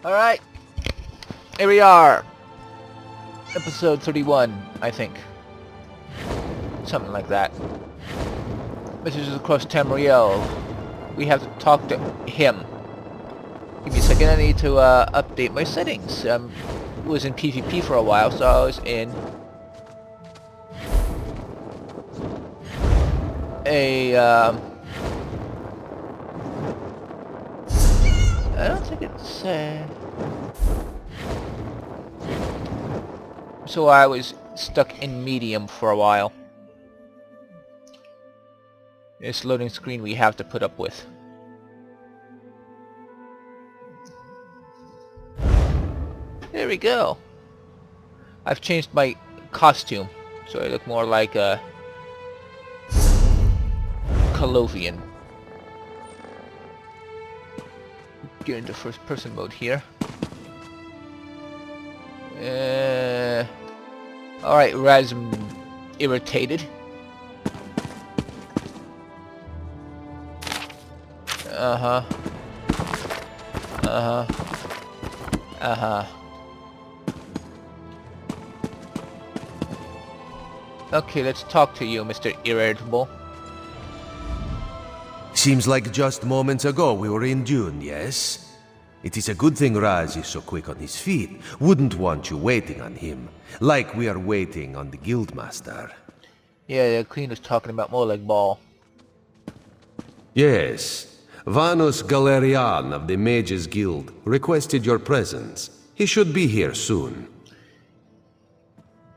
Alright. Here we are. Episode 31, I think. Something like that. Messages across Tamriel. We have to talk to him. Give me a second, I need to update my settings. Was in PvP for a while, so I was in a I don't think it's so I was stuck in medium for a while. This loading screen we have to put up with. There we go. I've changed my costume, so I look more like a Colovian. Get into first person mode here. Alright, Raz, irritated. Uh-huh. Okay, let's talk to you, Mr. Irritable. Seems like just moments ago we were in Dune, yes? It is a good thing Raz is so quick on his feet. Wouldn't want you waiting on him, like we are waiting on the Guildmaster. Yeah, the Queen was talking about Molag Bal. Yes. Vanus Galareon of the Mages Guild requested your presence. He should be here soon.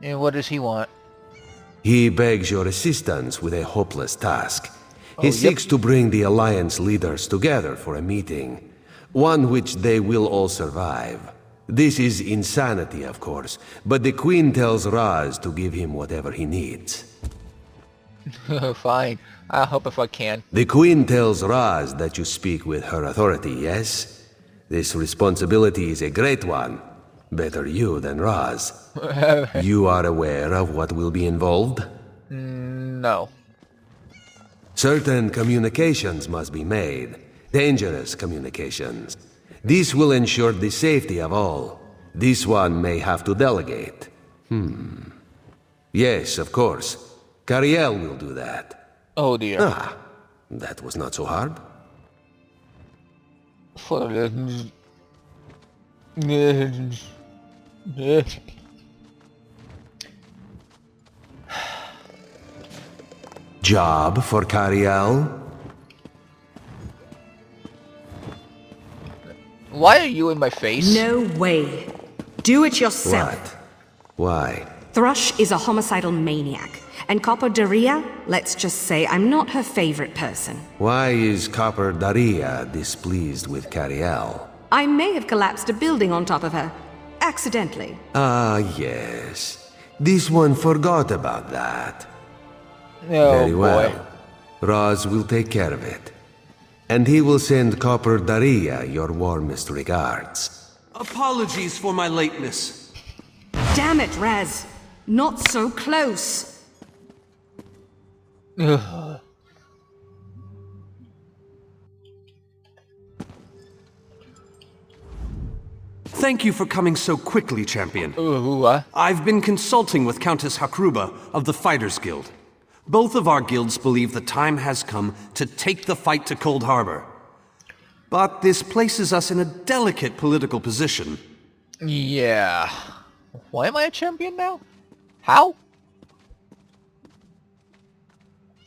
And what does he want? He begs your assistance with a hopeless task. He seeks to bring the Alliance leaders together for a meeting, one which they will all survive. This is insanity, of course, but the Queen tells Raz to give him whatever he needs. Fine. I'll help if I can. The Queen tells Raz that you speak with her authority, yes? This responsibility is a great one. Better you than Raz. You are aware of what will be involved? No. Certain communications must be made. Dangerous communications. This will ensure the safety of all. This one may have to delegate. Yes, of course. Cariel will do that. Oh dear. Ah, that was not so hard. Job for Cariel? Why are you in my face? No way. Do it yourself. What? Why? Thrush is a homicidal maniac, and Coldharbour, let's just say I'm not her favorite person. Why is Coldharbour displeased with Cariel? I may have collapsed a building on top of her. Accidentally. Ah, yes. This one forgot about that. Oh, Very well. boy. Raz will take care of it. And he will send Coldharbour your warmest regards. Apologies for my lateness. Damn it, Raz. Not so close. Thank you for coming so quickly, champion. What? I've been consulting with Countess Hakruba of the Fighters Guild. Both of our guilds believe the time has come to take the fight to Coldharbour. But this places us in a delicate political position. Yeah. Why am I a champion now? How?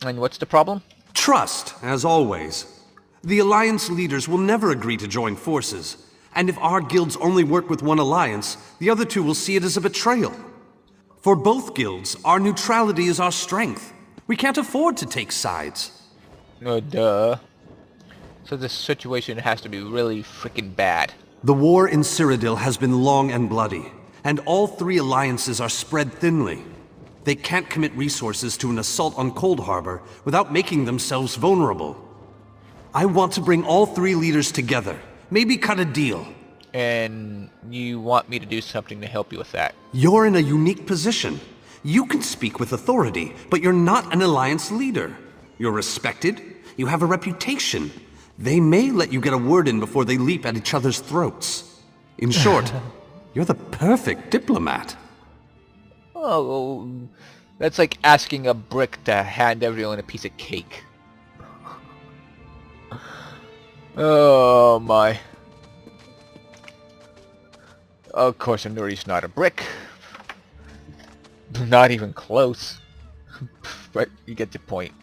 And what's the problem? Trust, as always. The Alliance leaders will never agree to join forces. And if our guilds only work with one alliance, the other two will see it as a betrayal. For both guilds, our neutrality is our strength. We can't afford to take sides. Duh. So this situation has to be really freaking bad. The war in Cyrodiil has been long and bloody, and all three alliances are spread thinly. They can't commit resources to an assault on Coldharbour without making themselves vulnerable. I want to bring all three leaders together, maybe cut a deal. And you want me to do something to help you with that? You're in a unique position. You can speak with authority, but you're not an alliance leader. You're respected, you have a reputation. They may let you get a word in before they leap at each other's throats. In short, you're the perfect diplomat. Oh, that's like asking a brick to hand everyone a piece of cake. Oh my. Of course, Anurri's not a brick. Not even close. But you get the point.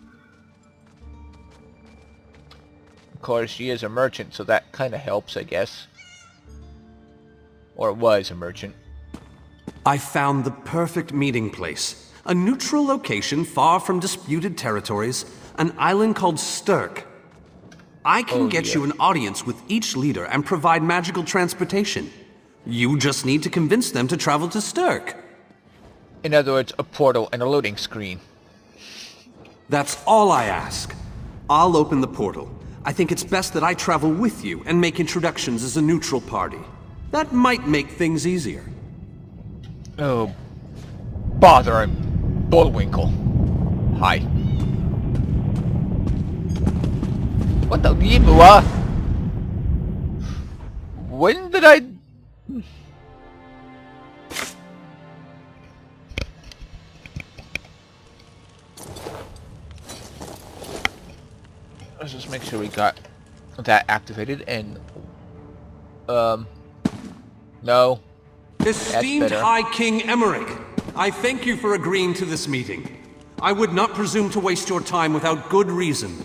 Of course, she is a merchant, so that kind of helps, I guess. Or was a merchant. I found the perfect meeting place. A neutral location far from disputed territories. An island called Stirk. I can get you an audience with each leader and provide magical transportation. You just need to convince them to travel to Stirk. In other words, a portal and a loading screen. That's all I ask. I'll open the portal. I think it's best that I travel with you and make introductions as a neutral party. That might make things easier. Oh, bother him. Bullwinkle. Hi. What the Yibua? When did I... Let's just make sure we got that activated and... No. Esteemed High King Emmerich, I thank you for agreeing to this meeting. I would not presume to waste your time without good reason.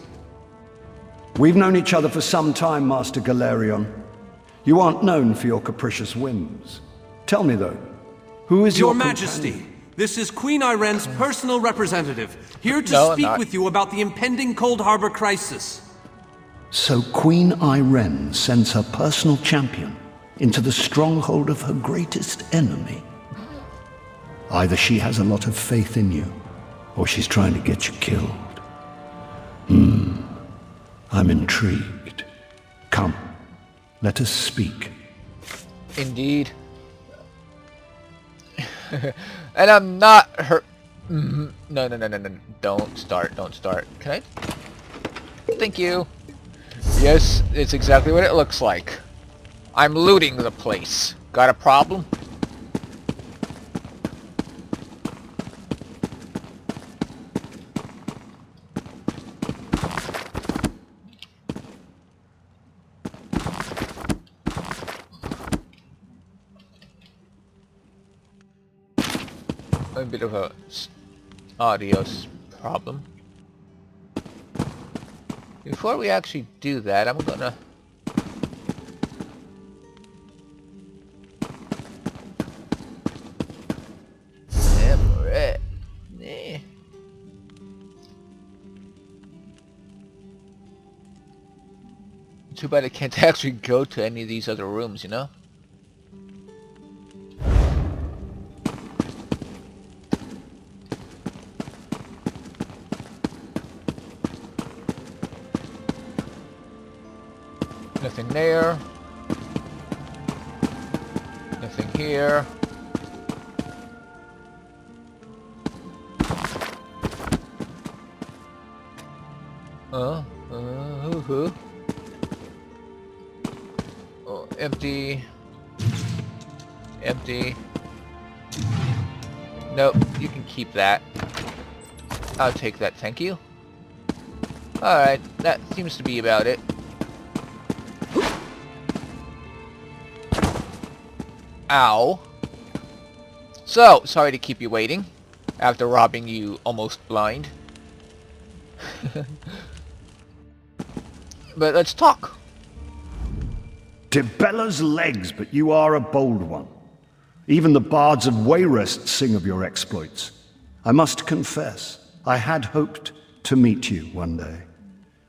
We've known each other for some time, Master Galareon. You aren't known for your capricious whims. Tell me, though, who is your Majesty, companion? This is Queen Iren's personal representative, here to speak with you about the impending Coldharbour crisis. So Queen Iren sends her personal champion into the stronghold of her greatest enemy. Either she has a lot of faith in you, or she's trying to get you killed. I'm intrigued. Come, let us speak. Indeed. And I'm not her... No. Don't start. Can I? Thank you. Yes, it's exactly what it looks like. I'm looting the place. Got a problem? A bit of a audio problem. Before we actually do that, I'm gonna... Too bad I can't actually go to any of these other rooms, you know? Nothing there. Nothing here. Oh, empty. Empty. Nope, you can keep that. I'll take that, thank you. Alright, that seems to be about it. Ow. So, sorry to keep you waiting after robbing you almost blind. But let's talk. Tibella's legs, but you are a bold one. Even the bards of Wayrest sing of your exploits. I must confess, I had hoped to meet you one day.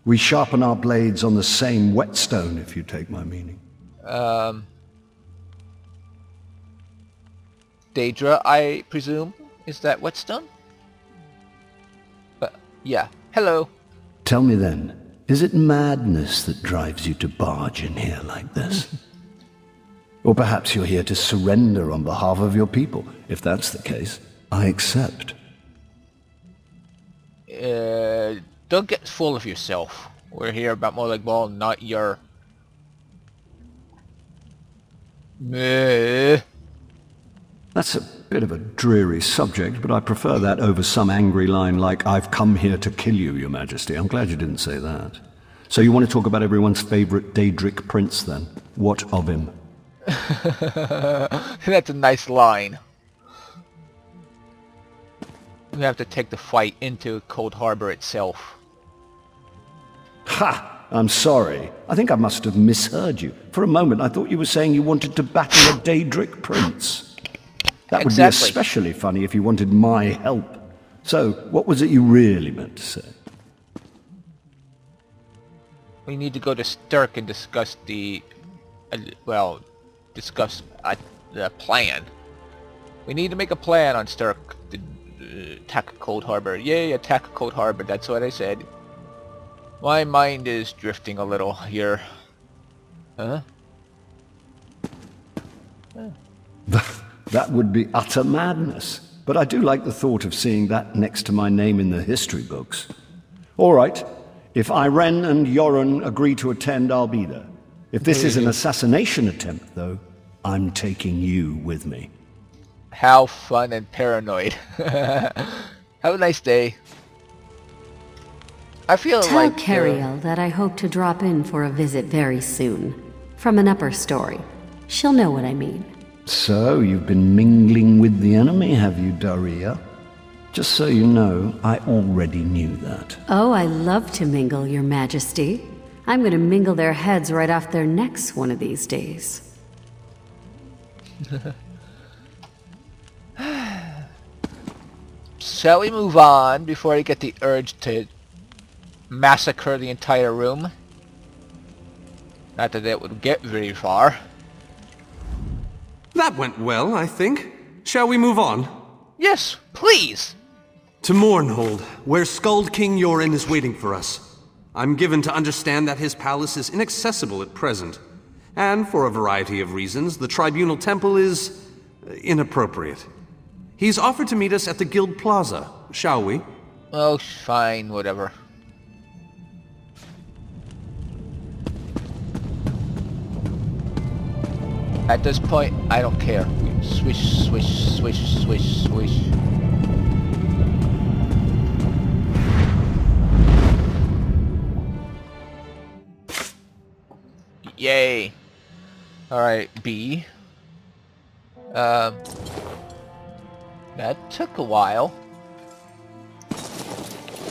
We sharpen our blades on the same whetstone, if you take my meaning. Daedra, I presume, is that whetstone? But, yeah. Hello. Tell me then, is it madness that drives you to barge in here like this? Or perhaps you're here to surrender on behalf of your people. If that's the case, I accept. Don't get full of yourself. We're here about Molag Bal, not your... Meh. That's a bit of a dreary subject, but I prefer that over some angry line like, "I've come here to kill you, Your Majesty." I'm glad you didn't say that. So you want to talk about everyone's favorite Daedric prince, then? What of him? That's a nice line. We have to take the fight into Coldharbour itself. Ha! I'm sorry. I think I must have misheard you. For a moment, I thought you were saying you wanted to battle a Daedric prince. That would be especially funny if you wanted my help. So, what was it you really meant to say? We need to go to Stirk and discuss the... discuss the plan. We need to make a plan on Stirk to attack Coldharbour. Yay, attack Coldharbour, that's what I said. My mind is drifting a little here. Huh? That would be utter madness. But I do like the thought of seeing that next to my name in the history books. All right. If Irene and Yoren agree to attend, I'll be there. If this is an assassination attempt, though, I'm taking you with me. How fun and paranoid. Have a nice day. I feel Tell like... Cariel that I hope to drop in for a visit very soon. From an upper story. She'll know what I mean. So, you've been mingling with the enemy, have you, Daria? Just so you know, I already knew that. Oh, I love to mingle, Your Majesty. I'm going to mingle their heads right off their necks one of these days. Shall we move on before I get the urge to massacre the entire room? Not that it would get very far. That went well, I think. Shall we move on? Yes, please! To Mournhold, where Skald King Yoren is waiting for us. I'm given to understand that his palace is inaccessible at present. And for a variety of reasons, the Tribunal Temple is... inappropriate. He's offered to meet us at the Guild Plaza. Shall we? Oh, fine, whatever. At this point, I don't care. Swish, swish, swish, swish, swish. Yay. Alright, B. That took a while.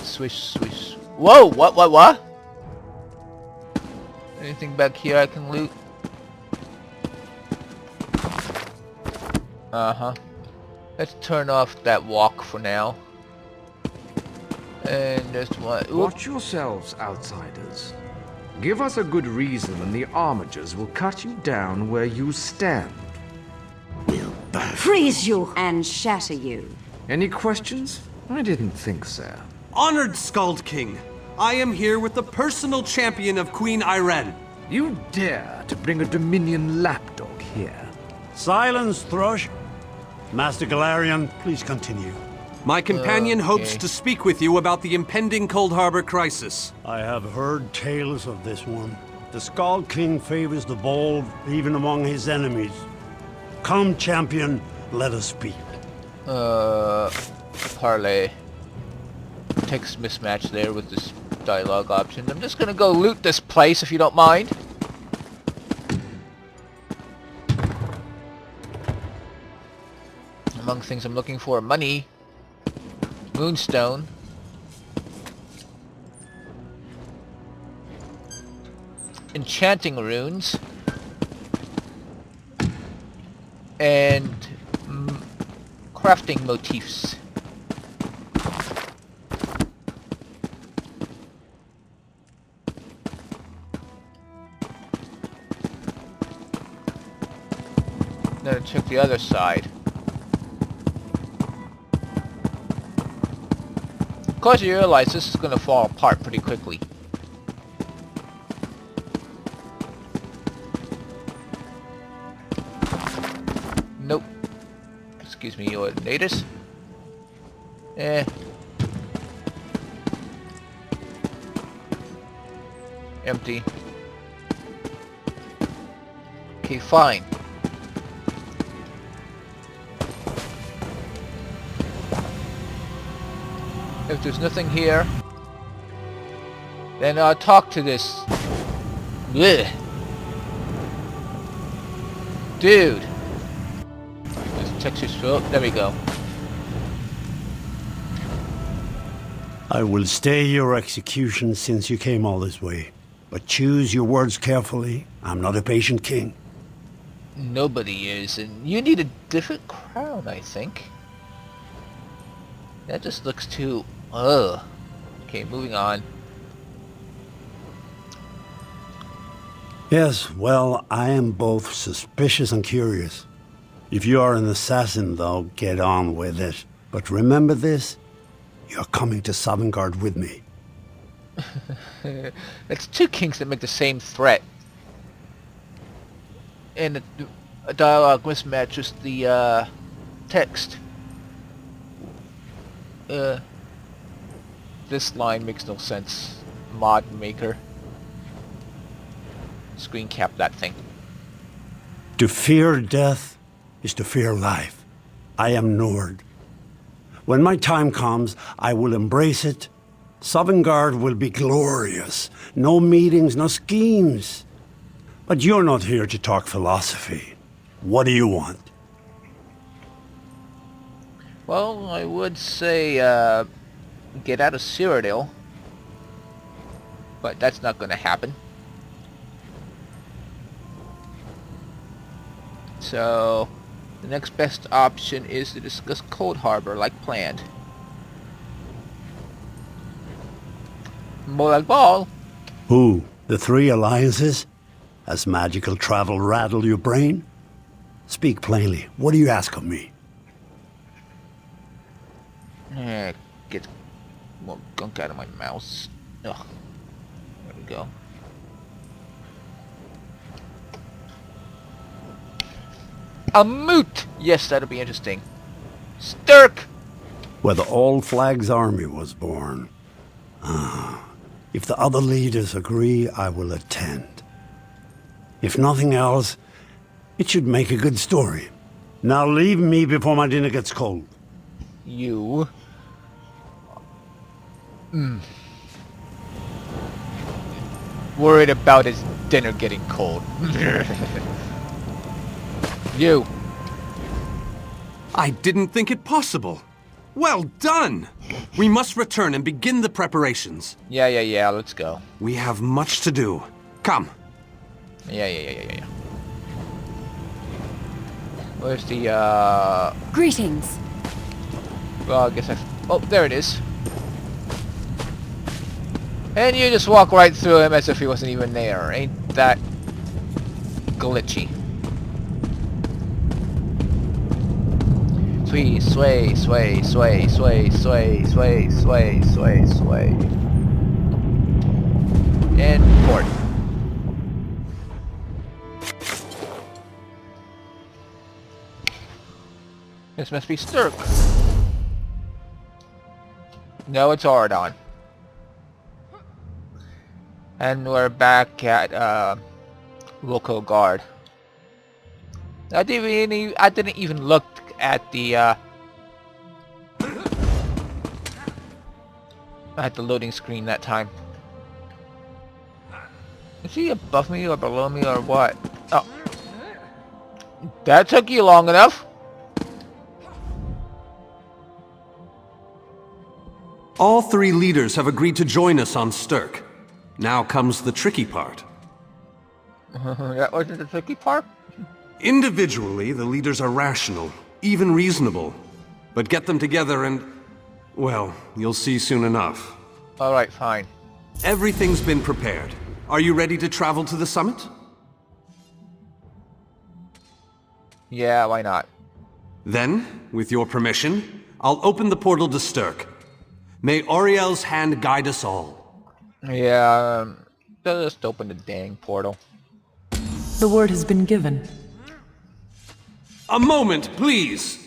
Swish, swish. Whoa! What? Anything back here I can loot? Uh-huh. Let's turn off that walk for now. And there's one. Oop. Watch yourselves, outsiders. Give us a good reason and the armigers will cut you down where you stand. Freeze you and shatter you. Any questions? I didn't think so. Honored Skald King, I am here with the personal champion of Queen Irene. You dare to bring a Dominion lapdog here? Silence, Thrush. Master Galareon, please continue. My companion hopes to speak with you about the impending Coldharbour crisis. I have heard tales of this one. The Skald King favors the bold, even among his enemies. Come, champion, let us speak. Parlay. Text mismatch there with this dialogue option. I'm just gonna go loot this place if you don't mind. Among things I'm looking for, money, moonstone, enchanting runes, and crafting motifs. Then I took the other side. Of course you realize this is going to fall apart pretty quickly. Nope. Excuse me, your natives. Empty. Okay, fine. If there's nothing here, then I'll talk to this. Blech. Dude. This texture's full. There we go. I will stay your execution since you came all this way. But choose your words carefully. I'm not a patient king. Nobody is, and you need a different crown, I think. That just looks too... ugh. Okay, moving on. Yes, well, I am both suspicious and curious. If you are an assassin, though, get on with it. But remember this, you're coming to Sovngarde with me. It's two kings that make the same threat. And a dialogue mismatches the text. This line makes no sense. Mod maker. Screen cap that thing. To fear death is to fear life. I am Nord. When my time comes, I will embrace it. Sovngarde will be glorious. No meetings, no schemes. But you're not here to talk philosophy. What do you want? Well, I would say, get out of Cyrodiil. But that's not going to happen. So, the next best option is to discuss Coldharbour, like planned. Molag Bal? Who? The three alliances? Has magical travel rattled your brain? Speak plainly. What do you ask of me? Get more gunk out of my mouse. Ugh. There we go. A moot! Yes, that'll be interesting. Stirk! Where the All Flags army was born. If the other leaders agree, I will attend. If nothing else, it should make a good story. Now leave me before my dinner gets cold. You... Worried about his dinner getting cold. You. I didn't think it possible. Well done! We must return and begin the preparations. Yeah, let's go. We have much to do. Come. Yeah. Where's the, Greetings. Well, I guess oh, there it is. And you just walk right through him as if he wasn't even there. Ain't that glitchy? Sway. And port. This must be Stirk. No, it's Auradon. And we're back at Wilco Guard. I didn't even look at the loading screen that time. Is he above me or below me or what? Oh. That took you long enough. All three leaders have agreed to join us on Stirk. Now comes the tricky part. That wasn't the tricky part? Individually, the leaders are rational, even reasonable. But get them together and... well, you'll see soon enough. Alright, fine. Everything's been prepared. Are you ready to travel to the summit? Yeah, why not? Then, with your permission, I'll open the portal to Stirk. May Auriel's hand guide us all. Yeah, just open the dang portal. The word has been given. A moment, please!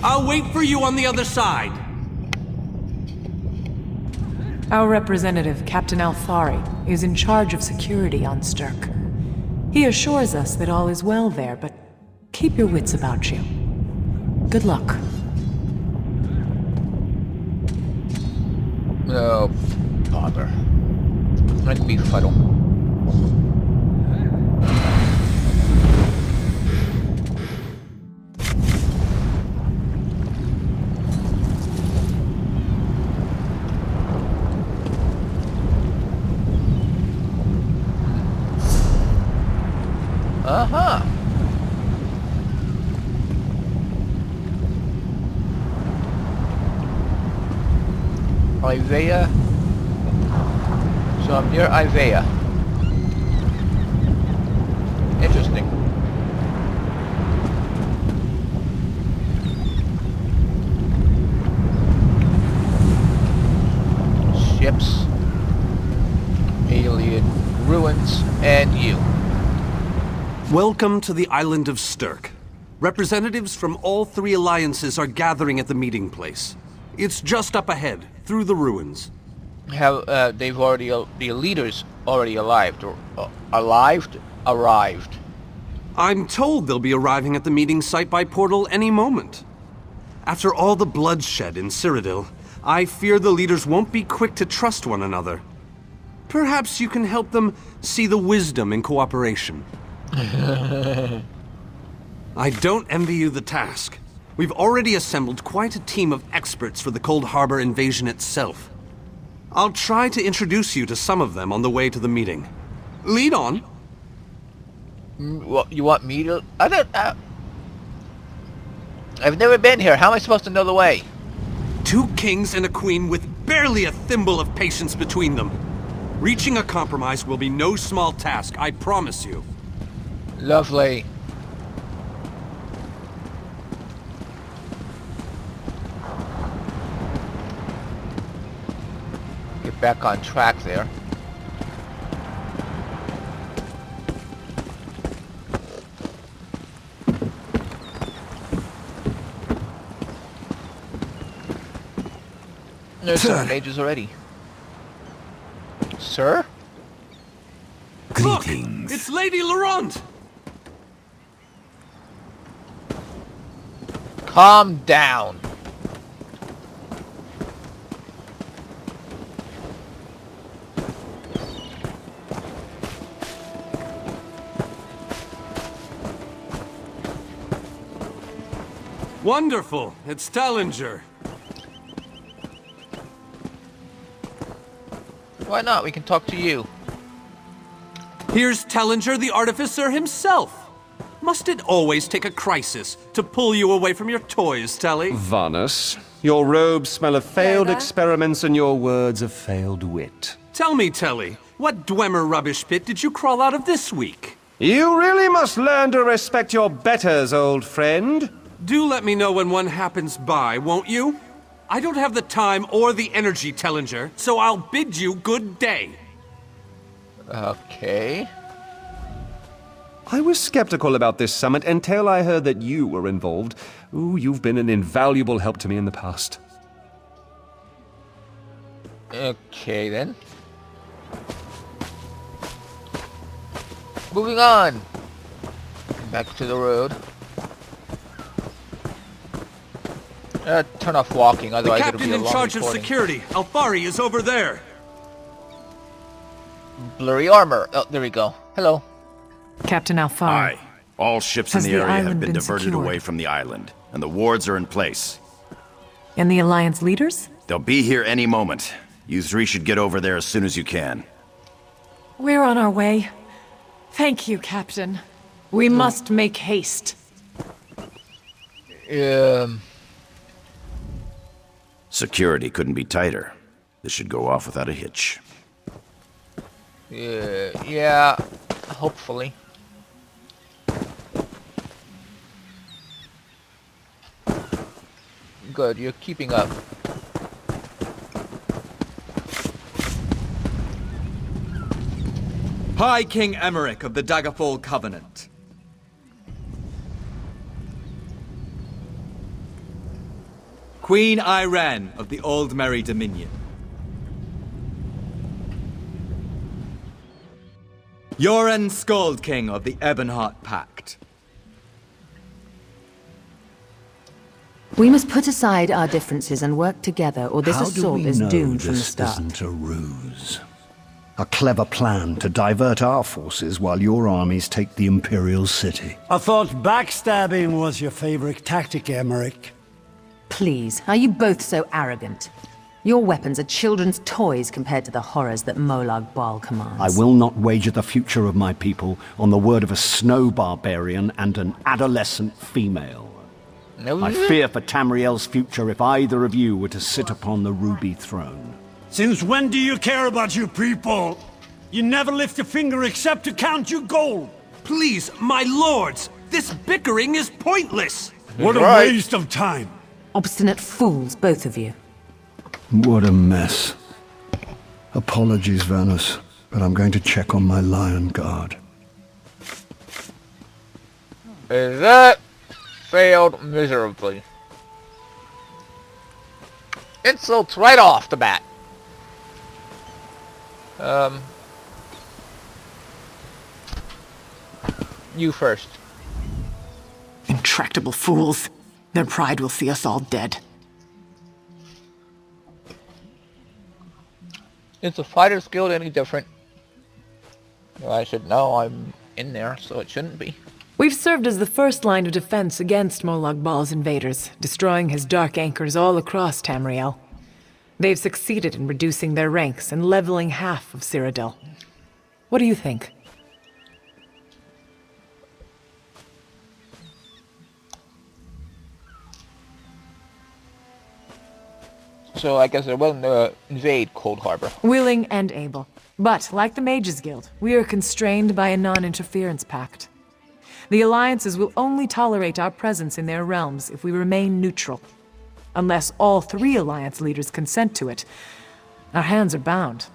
I'll wait for you on the other side. Our representative, Captain Alfari, is in charge of security on Stirk. He assures us that all is well there, but keep your wits about you. Good luck. No bother. Might be fuddle. Uh-huh. Isaiah. So I'm near Isaiah. Interesting. Ships, alien ruins, and you. Welcome to the island of Stirk. Representatives from all three alliances are gathering at the meeting place. It's just up ahead, through the ruins. Have the leaders already arrived? Arrived. I'm told they'll be arriving at the meeting site by portal any moment. After all the bloodshed in Cyrodiil, I fear the leaders won't be quick to trust one another. Perhaps you can help them see the wisdom in cooperation. I don't envy you the task. We've already assembled quite a team of experts for the Coldharbour invasion itself. I'll try to introduce you to some of them on the way to the meeting. Lead on. What, you want me to? I've never been here. How am I supposed to know the way? 2 kings and a queen with barely a thimble of patience between them. Reaching a compromise will be no small task, I promise you. Lovely. Get back on track there. There's some mages already. Sir? Greetings. Look! It's Lady Laurent! Calm down. Wonderful. It's Tellinger. Why not? We can talk to you. Here's Tellinger the Artificer himself. Must it always take a crisis to pull you away from your toys, Telly? Vanus, your robes smell of failed experiments and your words of failed wit. Tell me, Telly, what Dwemer rubbish pit did you crawl out of this week? You really must learn to respect your betters, old friend. Do let me know when one happens by, won't you? I don't have the time or the energy, Tellinger, so I'll bid you good day. Okay. I was skeptical about this summit until I heard that you were involved. Ooh, you've been an invaluable help to me in the past. Okay, then. Moving on. Back to the road. Turn off walking, otherwise it'll be a long recording. The captain in charge of security, Alfari, is over there. Blurry armor. Oh, there we go. Hello. Captain Alfari. Aye. All ships in the area have been diverted away from the island, and the wards are in place. And the Alliance leaders? They'll be here any moment. You 3 should get over there as soon as you can. We're on our way. Thank you, Captain. We must make haste. Security couldn't be tighter. This should go off without a hitch. Yeah, hopefully. Good, you're keeping up. High King Emmerich of the Daggerfall Covenant. Queen Irene of the Old Merry Dominion. Yoren Skald King of the Ebonheart Pact. We must put aside our differences and work together, or this How assault do we is know doomed from the this start. isn't a ruse? A clever plan to divert our forces while your armies take the Imperial city. I thought backstabbing was your favorite tactic, Emmerich. Please, are you both so arrogant? Your weapons are children's toys compared to the horrors that Molag Bal commands. I will not wager the future of my people on the word of a snow barbarian and an adolescent female. I fear for Tamriel's future if either of you were to sit upon the ruby throne. Since when do you care about your people? You never lift a finger except to count your gold. Please, my lords, this bickering is pointless. What a waste of time. Obstinate fools, both of you. What a mess. Apologies, Vanus, but I'm going to check on my lion guard. That failed miserably. Insults right off the bat. You first. Intractable fools. Their pride will see us all dead. Is the Fighters Guild any different? Well, I should know. I'm in there, so it shouldn't be. We've served as the first line of defense against Molag Bal's invaders, destroying his dark anchors all across Tamriel. They've succeeded in reducing their ranks and leveling half of Cyrodiil. What do you think? So I guess they're willing to invade Coldharbour. Willing and able. But, like the Mages Guild, we are constrained by a non-interference pact. The alliances will only tolerate our presence in their realms if we remain neutral. Unless all 3 alliance leaders consent to it, our hands are bound.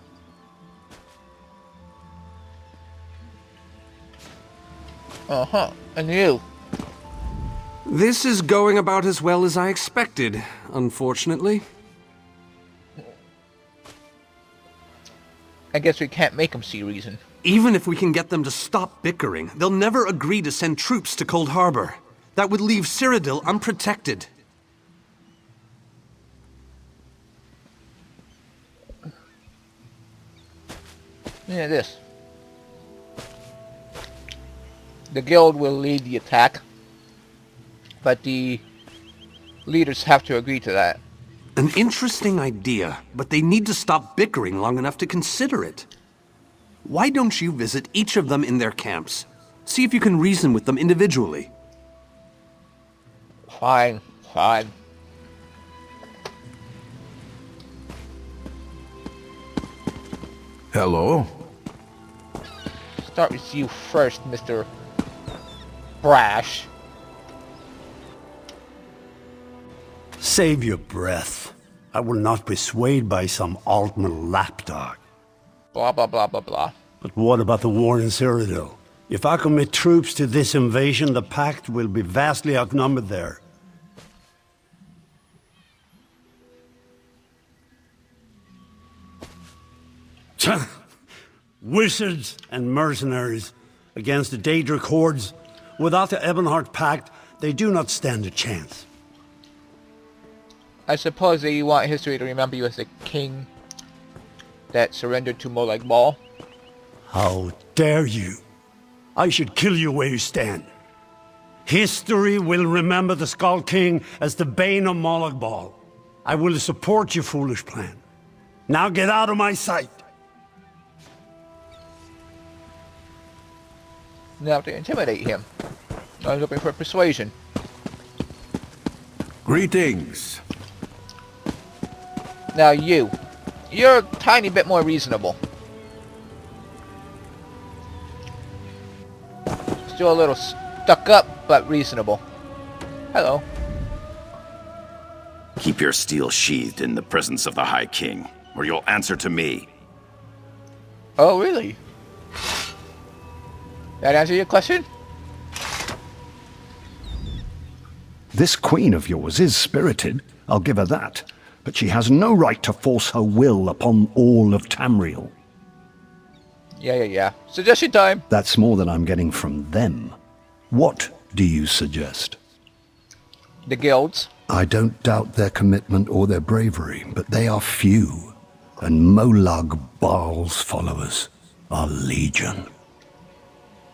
Uh-huh. And you? This is going about as well as I expected, unfortunately. I guess we can't make them see reason. Even if we can get them to stop bickering, they'll never agree to send troops to Coldharbour. That would leave Cyrodiil unprotected. Yeah, this. The guild will lead the attack, but the leaders have to agree to that. An interesting idea, but they need to stop bickering long enough to consider it. Why don't you visit each of them in their camps? See if you can reason with them individually. Fine, fine. Hello? Start with you first, Mr. Brash. Save your breath. I will not be swayed by some Altman lapdog. Blah, blah, blah, blah, blah. But what about the war in Cyrodiil? If I commit troops to this invasion, the Pact will be vastly outnumbered there. Wizards and mercenaries against the Daedric hordes. Without the Ebonheart Pact, they do not stand a chance. I suppose that you want history to remember you as the king that surrendered to Molag Bal. How dare you? I should kill you where you stand. History will remember the Skull King as the bane of Molag Bal. I will support your foolish plan. Now get out of my sight. Now to intimidate him. I'm looking for persuasion. Greetings. Now you're a tiny bit more reasonable. Still a little stuck up, but reasonable. Hello. Keep your steel sheathed in the presence of the High King, or you'll answer to me. Oh, really? That answer your question? This queen of yours is spirited, I'll give her that. But she has no right to force her will upon all of Tamriel. Yeah. Suggestion time. That's more than I'm getting from them. What do you suggest? The guilds I don't doubt their commitment or their bravery, but they are few, and Molag Bal's followers are legion.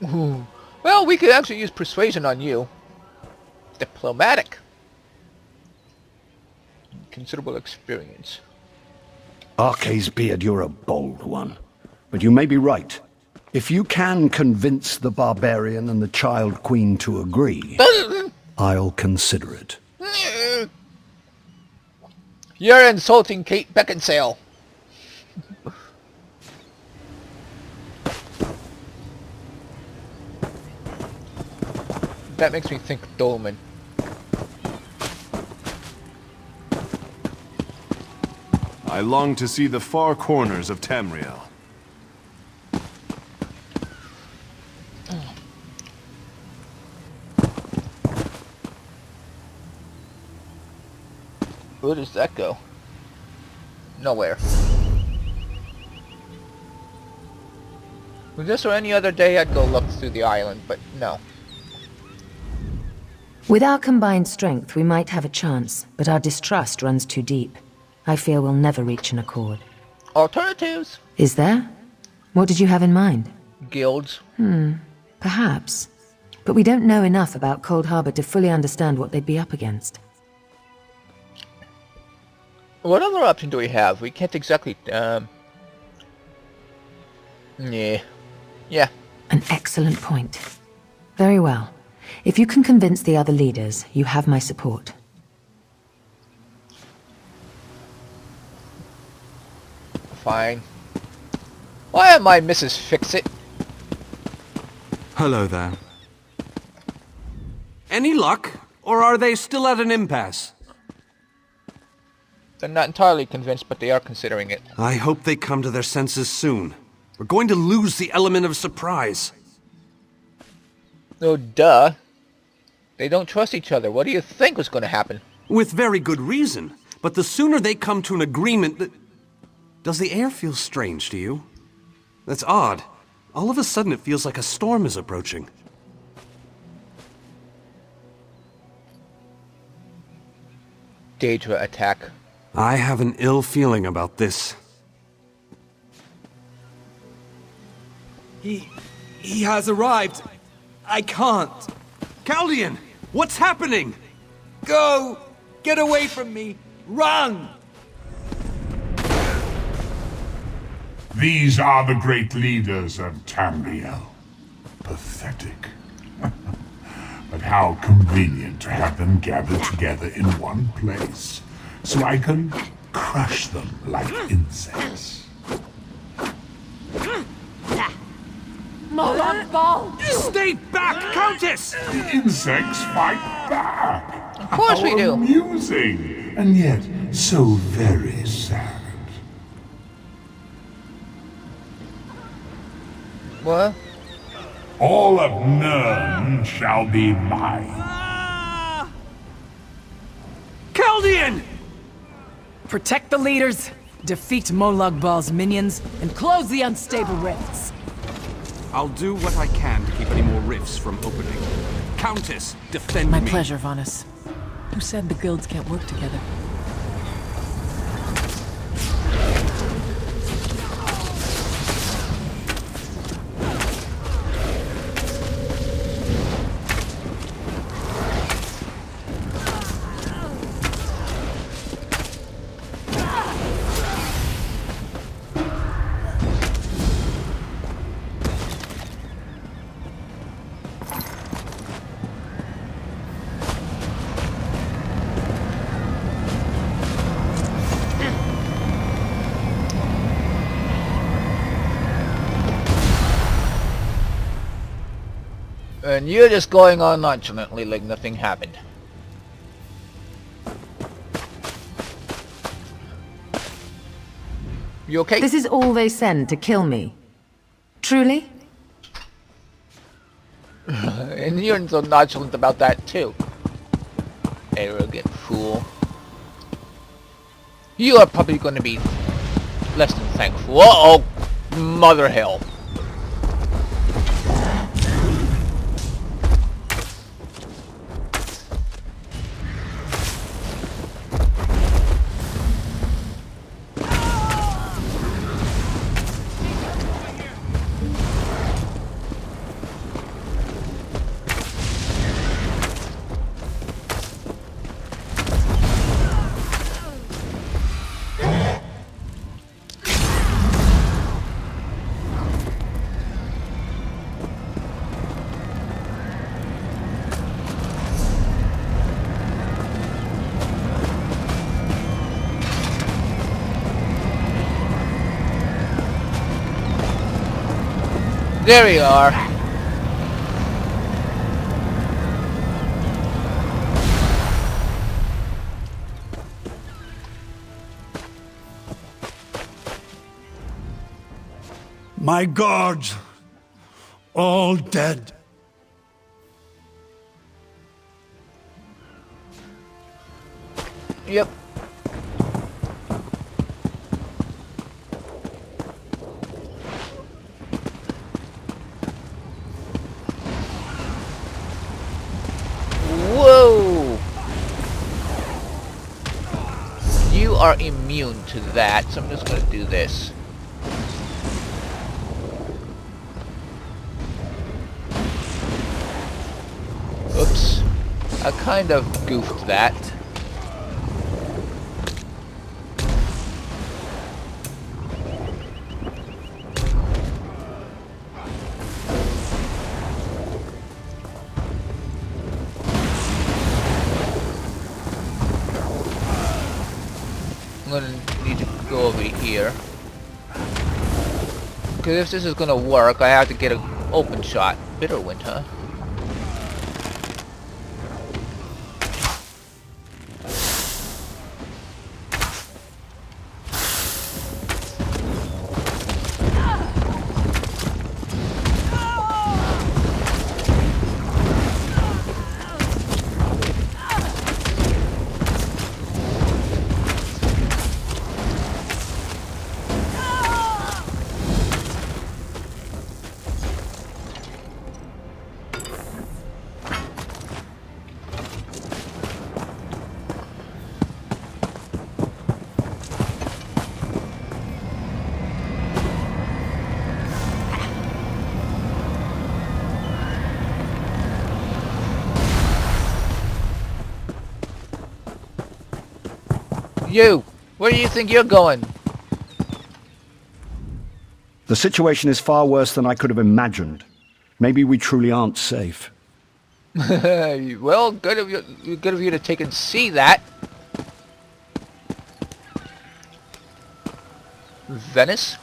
Ooh. Well, we could actually use persuasion on you. Diplomatic. Considerable experience. Arce's beard, you're a bold one. But you may be right. If you can convince the barbarian and the child queen to agree, I'll consider it. You're insulting Kate Beckinsale. That makes me think Dolman. I long to see the far corners of Tamriel. Where does that go? Nowhere. With this or any other day, I'd go look through the island, but no. With our combined strength, we might have a chance, but our distrust runs too deep. I fear we'll never reach an accord. Alternatives? Is there? What did you have in mind? Guilds. Perhaps. But we don't know enough about Coldharbour to fully understand what they'd be up against. What other option do we have? We can't exactly, Yeah. An excellent point. Very well. If you can convince the other leaders, you have my support. Fine. Why am I Mrs. Fix-It? Hello there. Any luck? Or are they still at an impasse? They're not entirely convinced, but they are considering it. I hope they come to their senses soon. We're going to lose the element of surprise. Oh, duh. They don't trust each other. What do you think was going to happen? With very good reason. But the sooner they come to an agreement... Does the air feel strange to you? That's odd. All of a sudden it feels like a storm is approaching. Daedra attack. I have an ill feeling about this. He has arrived. I can't. Chaldean, what's happening? Go! Get away from me! Run! These are the great leaders of Tamriel. Pathetic. But how convenient to have them gathered together in one place, so I can crush them like insects. Molag Bal! Stay back, Countess! The insects fight back. Of course we do. How amusing, and yet so very sad. What? All of Nirn shall be mine. Chaldean! Protect the leaders, defeat Molag Bal's minions, and close the unstable rifts. I'll do what I can to keep any more rifts from opening. Countess, defend me. My pleasure, Vanus. Who said the guilds can't work together? And you're just going on nonchalantly like nothing happened. You okay? This is all they send to kill me. Truly? And you're so nonchalant about that too. Arrogant fool. You are probably going to be less than thankful. Uh-oh! Mother hell. There we are. My guards, all dead. Yep. Whoa! You are immune to that, so I'm just gonna do this. Oops. I kind of goofed that. I'm gonna need to go over here. Because if this is gonna work, I have to get an open shot. Bitterwind, huh? You! Where do you think you're going? The situation is far worse than I could have imagined. Maybe we truly aren't safe. Well, good of you to take and see that. Venice?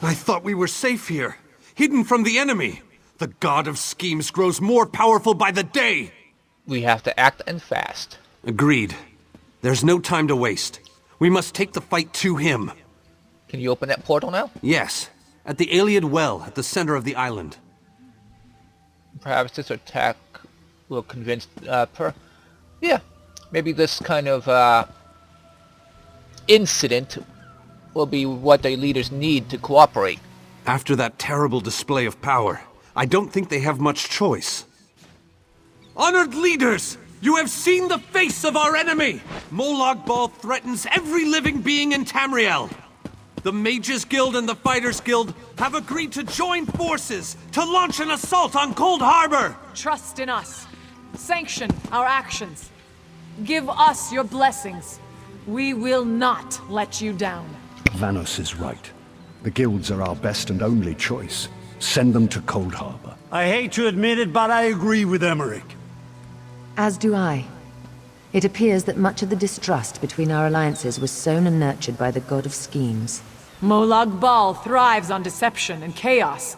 I thought we were safe here, hidden from the enemy. The god of schemes grows more powerful by the day. We have to act and fast. Agreed. There's no time to waste. We must take the fight to him. Can you open that portal now? Yes, at the Iliad Well at the center of the island. Perhaps this attack will convince yeah, maybe this kind of incident will be what their leaders need to cooperate. After that terrible display of power, I don't think they have much choice. Honored leaders! You have seen the face of our enemy! Molag Bal threatens every living being in Tamriel. The Mages Guild and the Fighters Guild have agreed to join forces to launch an assault on Coldharbour! Trust in us. Sanction our actions. Give us your blessings. We will not let you down. Vanus is right. The guilds are our best and only choice. Send them to Coldharbour. I hate to admit it, but I agree with Emmerich. As do I. It appears that much of the distrust between our alliances was sown and nurtured by the god of schemes. Molag Bal thrives on deception and chaos.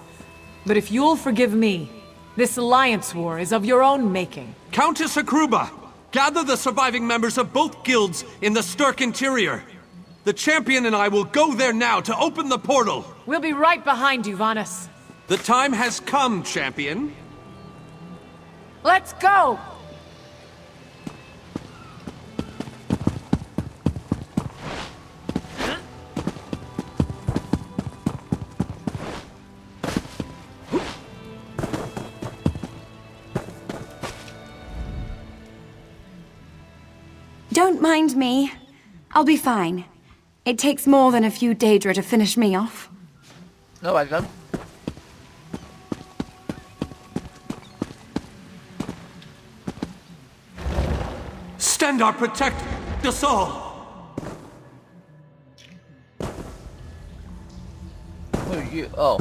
But if you'll forgive me, this alliance war is of your own making. Countess Akruba, gather the surviving members of both guilds in the Sturk interior. The champion and I will go there now to open the portal. We'll be right behind you, Vanus. The time has come, champion. Let's go! Don't mind me. I'll be fine. It takes more than a few Daedra to finish me off. No, I don't. Stendarr, protect us all! Who are you? Oh.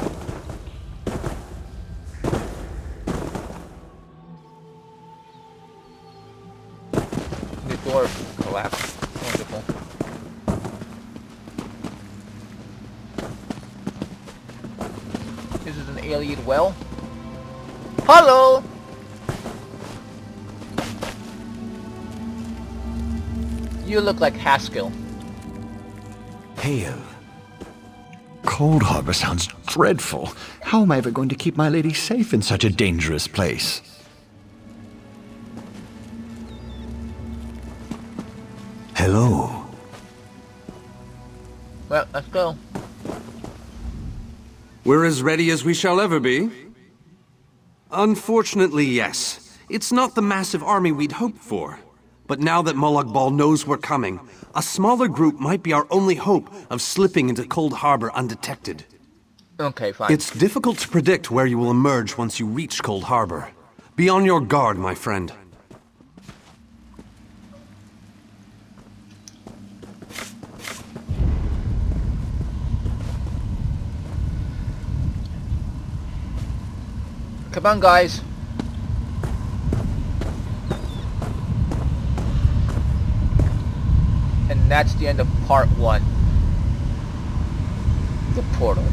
The door collapsed. Wonderful. Is lead well. Hello! You look like Haskell. Hail. Coldharbour sounds dreadful. How am I ever going to keep my lady safe in such a dangerous place? Hello. Well, let's go. We're as ready as we shall ever be. Unfortunately, yes. It's not the massive army we'd hoped for. But now that Molag Bal knows we're coming, a smaller group might be our only hope of slipping into Coldharbour undetected. Okay, fine. It's difficult to predict where you will emerge once you reach Coldharbour. Be on your guard, my friend. Come on, guys. And that's the end of part 1. The portal.